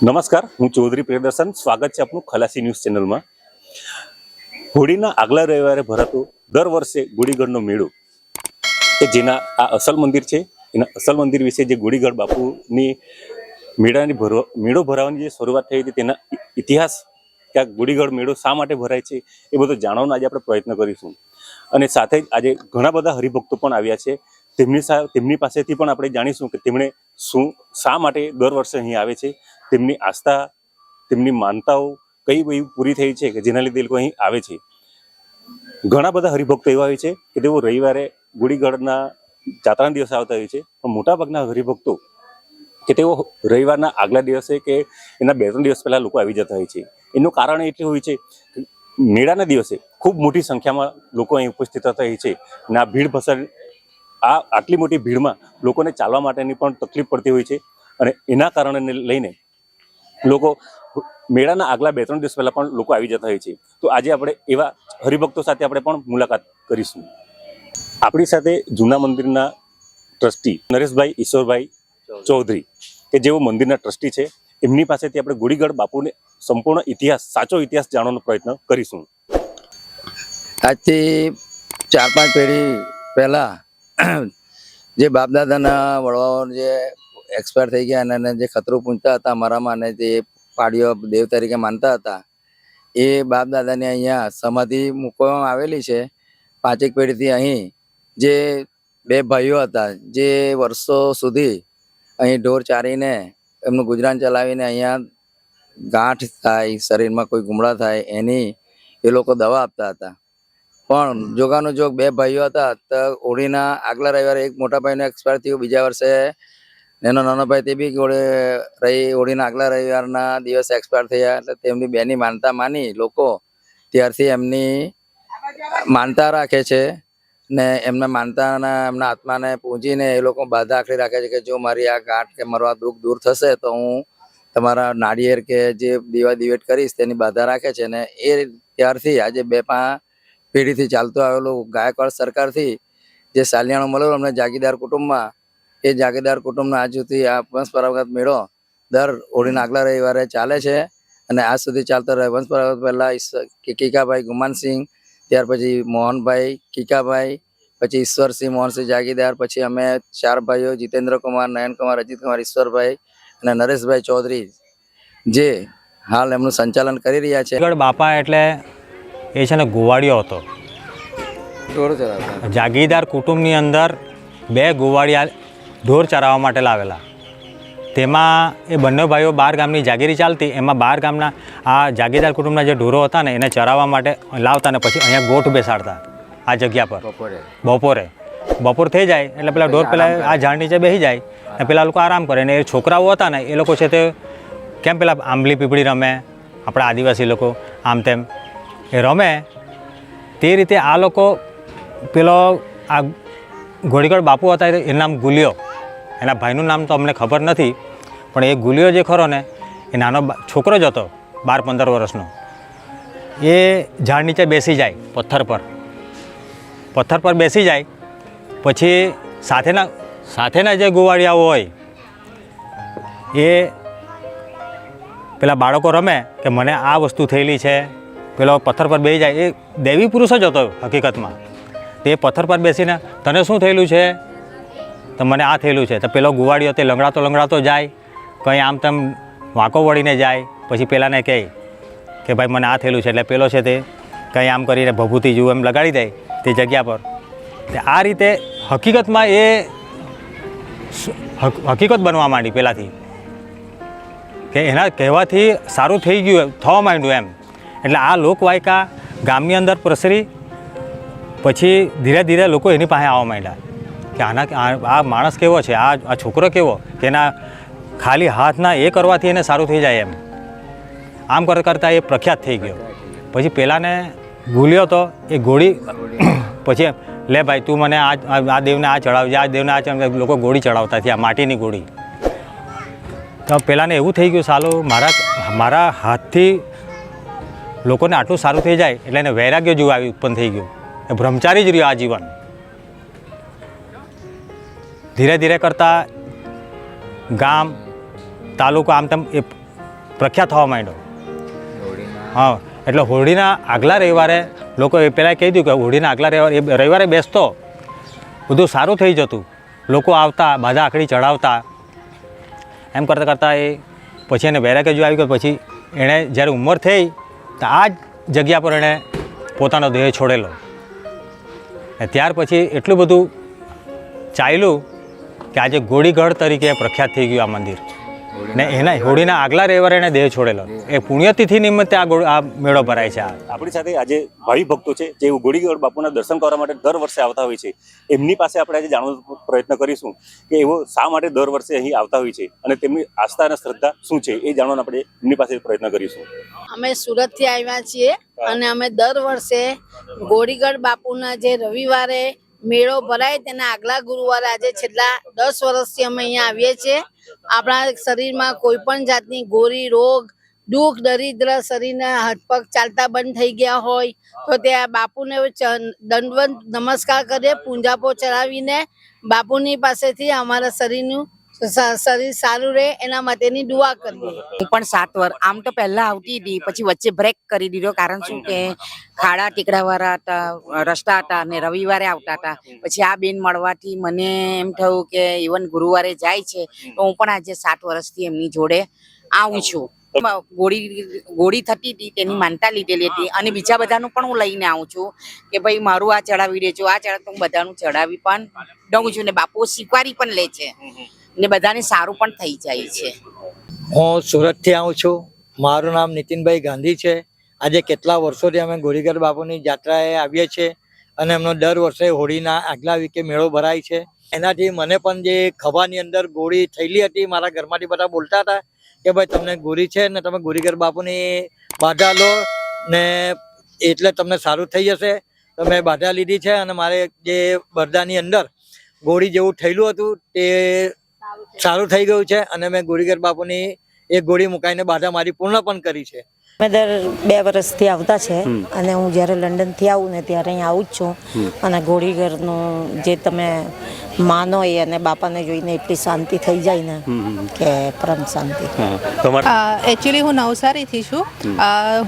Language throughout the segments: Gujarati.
નમસ્કાર, હું ચૌધરી પ્રિયદર્શન. સ્વાગત છે આપનું ખલાસી ન્યૂઝ ચેનલમાં. હોળીના આગલા રવિવારે ભરાતો દર વર્ષે ગુડીગઢનો મેળો કે જેના આ અસલ મંદિર છે, એના અસલ મંદિર વિશે જે ગુડીગઢ બાપુની મેળો ભરાવાની જે શરૂઆત થઈ હતી તેના ઇતિહાસ, કે આ ગુડીગઢ મેળો શા માટે ભરાય છે એ બધું જાણવાનો આજે આપણે પ્રયત્ન કરીશું. અને સાથે જ આજે ઘણા બધા હરિભક્તો પણ આવ્યા છે. તેમની પાસેથી પણ આપણે જાણીશું કે તેમણે શા માટે દર વર્ષે અહીં આવે છે, તેમની આસ્થા, તેમની માનતાઓ કઈ બધી પૂરી થઈ છે કે જેના લીધે એ લોકો અહીં આવે છે. ઘણા બધા હરિભક્તો એવા હોય છે કે તેઓ રવિવારે ગુડીગઢના જાત્રાના દિવસે આવતા હોય છે, પણ મોટાભાગના હરિભક્તો કે તેઓ રવિવારના આગલા દિવસે કે એના 2-3 દિવસ પહેલા લોકો આવી જતા હોય છે. એનું કારણ એટલું હોય છે કે મેળાના દિવસે ખૂબ મોટી સંખ્યામાં લોકો અહીં ઉપસ્થિત થતા હોય છે અને આ ભીડ પસંદ આટલી મોટી ભીડમાં લોકોને ચાલવા માટેની પણ તકલીફ પડતી હોય છે. અને એના કારણે લઈને લોકો મેળાના આગલા 2-3 દિવસ પહેલા પણ લોકો આવી જતા હોય છે. તો આજે આપણે એવા હરિભક્તો સાથે આપણે પણ મુલાકાત કરીશું. આપણી સાથે જૂના મંદિરના ટ્રસ્ટી નરેશભાઈ ઈશ્વરભાઈ ચૌધરી, કે જેઓ મંદિરના ટ્રસ્ટી છે, એમની પાસેથી આપણે ગુડીગઢ બાપુને સંપૂર્ણ ઇતિહાસ, સાચો ઇતિહાસ જાણવાનો પ્રયત્ન કરીશું. આજથી 4-5 પેઢી પહેલાં જે બાપદાદાના વડવાઓ જે એક્સપાયર થઈ ગયા અને જે ખતરું પૂંજતા હતા અમારામાં, અને જે પાડીઓ દેવ તરીકે માનતા હતા, એ બાપદાદાની અહીંયા સમાધિ મૂકવામાં આવેલી છે. 5 પેઢીથી અહીં જે 2 ભાઈઓ હતા, જે વર્ષો સુધી અહીં ઢોર ચારીને એમનું ગુજરાન ચલાવીને અહીંયા ગાંઠ થાય, શરીરમાં કોઈ ગુમડા થાય એની એ લોકો દવા આપતા હતા. પણ જોગાનું જોગ 2 ભાઈઓ હતા, તો હોળીના આગલા રવિવારે એક મોટા ભાઈનો એક્સપાયર થયું, બીજા વર્ષે એનો નાનો ભાઈ તે બી હોળીના આગલા રવિવારના દિવસે એક્સપાયર થયા. એટલે તેમની બેની માનતા માની લોકો ત્યારથી એમની માનતા રાખે છે ને એમના માનતાના એમના આત્માને પૂજીને એ લોકો બાધા આખરી રાખે છે કે જો મારી આ ગાંઠ કે મારું આ દુઃખ દૂર થશે તો હું તમારા નાળિયેર કે જે દીવા દિવેટ કરીશ તેની બાધા રાખે છે. ને એ ત્યારથી આજે 2-5 પેઢીથી ચાલતું આવેલું ગાયકવાડ સરકારથી જે સાલિયાણું મળેલું અમને જાગીરદાર કુટુંબમાં, એ જાગીરદાર કુટુંબના આજ સુધી આ વંશપરંપરાગત મેળો દર હોળીના આગલા રવિવારે ચાલે છે અને આજ સુધી ચાલતો રહે. વંશપરંપરાગત પહેલાં કીકાભાઈ ગુમાનસિંહ, ત્યાર પછી મોહનભાઈ કીકાભાઈ, પછી ઈશ્વરસિંહ મોહનસિંહ જાગીરદાર, પછી અમે 4 ભાઈઓ જીતેન્દ્રકુમાર, નયનકુમાર, અજીતકુમાર, ઈશ્વરભાઈ અને નરેશભાઈ ચૌધરી, જે હાલ એમનું સંચાલન કરી રહ્યા છે. બાપા એટલે એ છે ને ગોવાળિયો હતો. જાગીરદાર કુટુંબની અંદર 2 ગોવાળિયા ઢોર ચરાવવા માટે લાવેલા. તેમાં એ બંને ભાઈઓ 12 ગામની જાગીરી ચાલતી, એમાં 12 ગામના આ જાગીરદાર કુટુંબના જે ઢોરો હતા ને એને ચરાવવા માટે લાવતા ને પછી અહીંયા ગોઠ બેસાડતા આ જગ્યા પર બપોર થઈ જાય એટલે પેલા ઢોર પેલા આ ઝાડ નીચે બેસી જાય અને પેલા લોકો આરામ કરે. ને એ છોકરાઓ હતા ને એ લોકો છે તે કેમ પેલા આંબલી પીપળી રમે, આપણા આદિવાસી લોકો આમ તેમ એ રમે, તે રીતે આ લોકો પેલો આ ગુડીગઢ બાપુ હતા એનું નામ ગુલિયો, એના ભાઈનું નામ તો અમને ખબર નથી, પણ એ ગુલિયો જે ખરો ને એ નાનો છોકરો જ હતો 12-15 વર્ષનો. એ ઝાડ નીચે બેસી જાય, પથ્થર પર બેસી જાય. પછી સાથેના જે ગોવાળિયાઓ હોય એ પેલા બાળકો રમે કે મને આ વસ્તુ થયેલી છે, પેલો પથ્થર પર બેસી જાય. એ દેવી પુરુષ જ હતો હકીકતમાં. તે પથ્થર પર બેસીને તને શું થયેલું છે, તો મને આ થયેલું છે. તો પેલો ગુવાળીઓ તે લંગડાતો જાય, કંઈ આમ તેમ વાંકો વળીને જાય. પછી પેલાને કહે કે ભાઈ મને આ થયેલું છે, એટલે પેલો છે તે કંઈ આમ કરીને ભભૂતિ જેવું એમ લગાડી દે તે જગ્યા પર. આ રીતે હકીકતમાં એ હકીકત બનવા માંડી પહેલાંથી, કે એના કહેવાથી સારું થઈ ગયું, થવા માંડ્યું એમ. એટલે આ લોકવાયકા ગામની અંદર પ્રસરી. પછી ધીરે ધીરે લોકો એની પાસે આવવા માંડ્યા કે આ માણસ કેવો છે, આ છોકરો કેવો, કે એના ખાલી હાથના એ કરવાથી એને સારું થઈ જાય એમ. આમ કરતાં એ પ્રખ્યાત થઈ ગયો. પછી પેલાને ભૂલ્યો તો એ ગોળી, પછી લે ભાઈ તું મને આ દેવને આ ચડાવજે, આ દેવને આ ચડાવ, લોકો ગોળી ચડાવતા થયા, માટીની ગોળી. તો પેલાને એવું થઈ ગયું, સાલું મારા હાથથી લોકોને આટલું સારું થઈ જાય, એટલે એને વૈરાગ્ય જેવું આવી ઉત્પન્ન થઈ ગયું. એ બ્રહ્મચારી જ રહ્યો આજીવન. ધીરે ધીરે કરતાં ગામ તાલુકો આમ તેમ એ પ્રખ્યાત થવા માંડ્યો. હા, એટલે હોળીના આગલા રવિવારે લોકો એ પહેલાં કહી દીધું કે હોળીના આગલા રવિવારે બેસતો બધું સારું થઈ જતું. લોકો આવતા, બાધા આખડી ચડાવતા, એમ કરતાં કરતાં એ પછી એને વૈરાગ્ય જો આવી ગયો. પછી એણે જ્યારે ઉંમર થઈ તો આ જ જગ્યા પર એણે પોતાનો દેહ છોડેલો. ત્યાર પછી એટલું બધું ચાલ્યું કે આજે ગોળીગઢ તરીકે પ્રખ્યાત થઈ ગયું આ મંદિર. ને એના હોળીના આગલા રવિવારે એણે દેહ છોડેલો. એ પુણ્યતિથિ નિમિત્તે આ મેળો ભરાય છે. આપણી સાથે આજે ભાવિ ભક્તો છે જે ગોળીગઢ બાપુના દર્શન કરવા માટે દર વર્ષે આવતા હોય છે. એમની પાસે આપણે આજે જાણવાનો પ્રયત્ન કરીશું કે એવો શા માટે દર વર્ષે અહીં આવતા હોય છે અને તેમની આસ્થા અને શ્રદ્ધા શું છે એ જાણવાનો આપણે એમની પાસે પ્રયત્ન કરીશું. અમે સુરતથી આવ્યા છીએ અને અમે દર વર્ષે ગોળીગઢ બાપુના જે રવિવારે મેળો ભરાય તેના આગલા ગુરુવારે આજે છેલ્લા 10 વર્ષથી અમે અહીંયા આવીએ છીએ. આપણા શરીરમાં કોઈ પણ જાતની ગોળી, રોગ, દુઃખ, દરિદ્ર, શરીરના હાથપગ ચાલતા બંધ થઈ ગયા હોય તો ત્યાં બાપુને દંડવત નમસ્કાર કરીએ, પૂંજાપો ચડાવીને બાપુની પાસેથી અમારા શરીર સારું રહે એના માટેની દુઆ કરીએ. હું પણ 7 વર્ષ આમ તો પહેલા આવતી હતી, પછી વચ્ચે બ્રેક કરી દીધો. કારણ શું કે ખાડા ટીકડા વાળા હતા, રસ્તા હતા અને રવિવારે આવતા હતા. પછી આ બેન મળવાથી મને એમ થયું કે ઇવન ગુરુવારે જાય છે તો હું પણ આજે 7 વર્ષથી એમની જોડે આવું છું. ગોળી થતી હતી તેની માનતા લીધેલી હતી અને બીજા બધાનું પણ હું લઈને આવું છું કે ભાઈ મારું આ ચડાવી દેજો, આ ચડાવ તો હું બધાનું ચડાવી પણ દઉં છું ને બાપુ સ્વીકારી પણ લે છે ને બધાને સારું પણ થઈ જાય છે. હું સુરતથી આવું છું. મારું નામ નીતિનભાઈ ગાંધી છે. આજે કેટલા વર્ષોથી અમે ગોળીગઢ બાપુની જાત્રાએ આવીએ છીએ અને એમનો દર વર્ષે હોળીના આગલા વીકે મેળો ભરાય છે. એનાથી મને પણ જે ખભાની અંદર ગોળી થયેલી હતી, મારા ઘરમાંથી બધા બોલતા હતા કે ભાઈ તમને ગોળી છે ને તમે ગોળીગઢ બાપુની બાધા લો ને એટલે તમને સારું થઈ જશે. તો મેં બાધા લીધી છે અને મારે જે બરદાની અંદર ગોળી જેવું થયેલું હતું તે સારું થઈ ગયું છે અને મેં ગોળીગઢ બાપુની એક ગોળી મુકાઈને બાધા મારી પૂર્ણ પણ કરી છે. અમે દર 2 વર્ષથી આવતા છે અને હું જ્યારે લંડનથી આવું ને ત્યારે અહીં આવું જ છું. અને ગોળીગઢનું જે તમે માનો એ અને બાપાને જોઈને એટલી શાંતિ થઈ જાય ને કે પરમ શાંતિ. એકચ્યુઅલી હું નવસારીથી છું.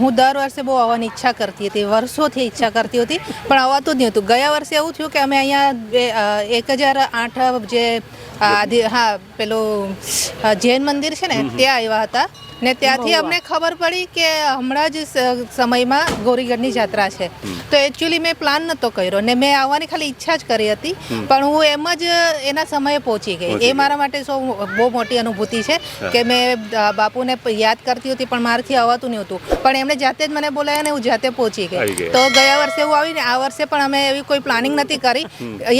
હું દર વર્ષે બહુ આવવાની ઈચ્છા કરતી હતી, વર્ષોથી ઈચ્છા કરતી હતી પણ આવતું જ નહીં હતું. ગયા વર્ષે એવું થયું કે અમે અહીંયા 1008 જે પેલું જૈન મંદિર છે ને ત્યાં આવ્યા હતા ને ત્યાંથી અમને ખબર પડી કે હમણાં જ સમયમાં ગોળીગઢની જાત્રા છે. તો એકચ્યુઅલી મેં પ્લાન નહોતો કર્યો ને મેં આવવાની ખાલી ઈચ્છા જ કરી હતી પણ હું એમ જ એના સમયે પહોંચી ગઈ. એ મારા માટે બહુ મોટી અનુભૂતિ છે કે મેં બાપુને યાદ કરતી હતી પણ મારાથી આવતું નહીં હતું પણ એમણે જાતે જ મને બોલાવ્યા ને હું જાતે પહોંચી ગઈ. તો ગયા વર્ષે એવું આવીને આ વર્ષે પણ અમે એવી કોઈ પ્લાનિંગ નથી કરી.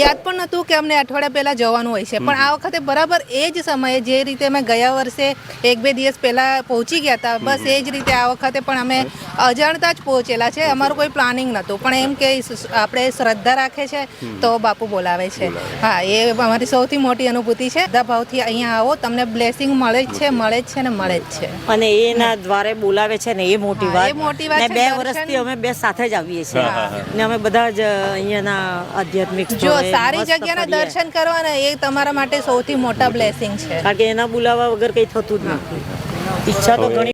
યાદ પણ નહોતું કે અમને અઠવાડિયા પહેલાં જવાનું હોય છે પણ આ વખતે બરાબર એ જ સમયે જે રીતે અમે ગયા વર્ષે 1-2 દિવસ પહેલાં પહોંચી ગયા હતા બસ એ જ રીતે આ વખતે પણ અમે અજાણતા જ પહોંચેલા છે. અમારું કોઈ પ્લાનિંગ નહોતું પણ એમ કે આપણે શ્રદ્ધા રાખે છે તો બાપુ બોલાવે છે. હા, એ અમારી સૌથી મોટી અનુભૂતિ છે. બધા ભાવથી અહીંયા આવો, તમને બ્લેસિંગ મળે જ છે ને મળે જ છે. અને એના દ્વારે બોલાવે છે ને એ મોટી વાત. એ મોટી વાત ને છે. 2 વર્ષથી અમે 2 સાથે જ આવીએ છીએ ને અમે બધા જ અહીંયાના આધ્યાત્મિક જો સારી જગ્યાના દર્શન કરવાના એ તમારા માટે સૌથી મોટા બ્લેસિંગ છે. કારણ કે એના બોલાવા વગર કંઈ થતું જ નથી. ઈચ્છા તો ઘણી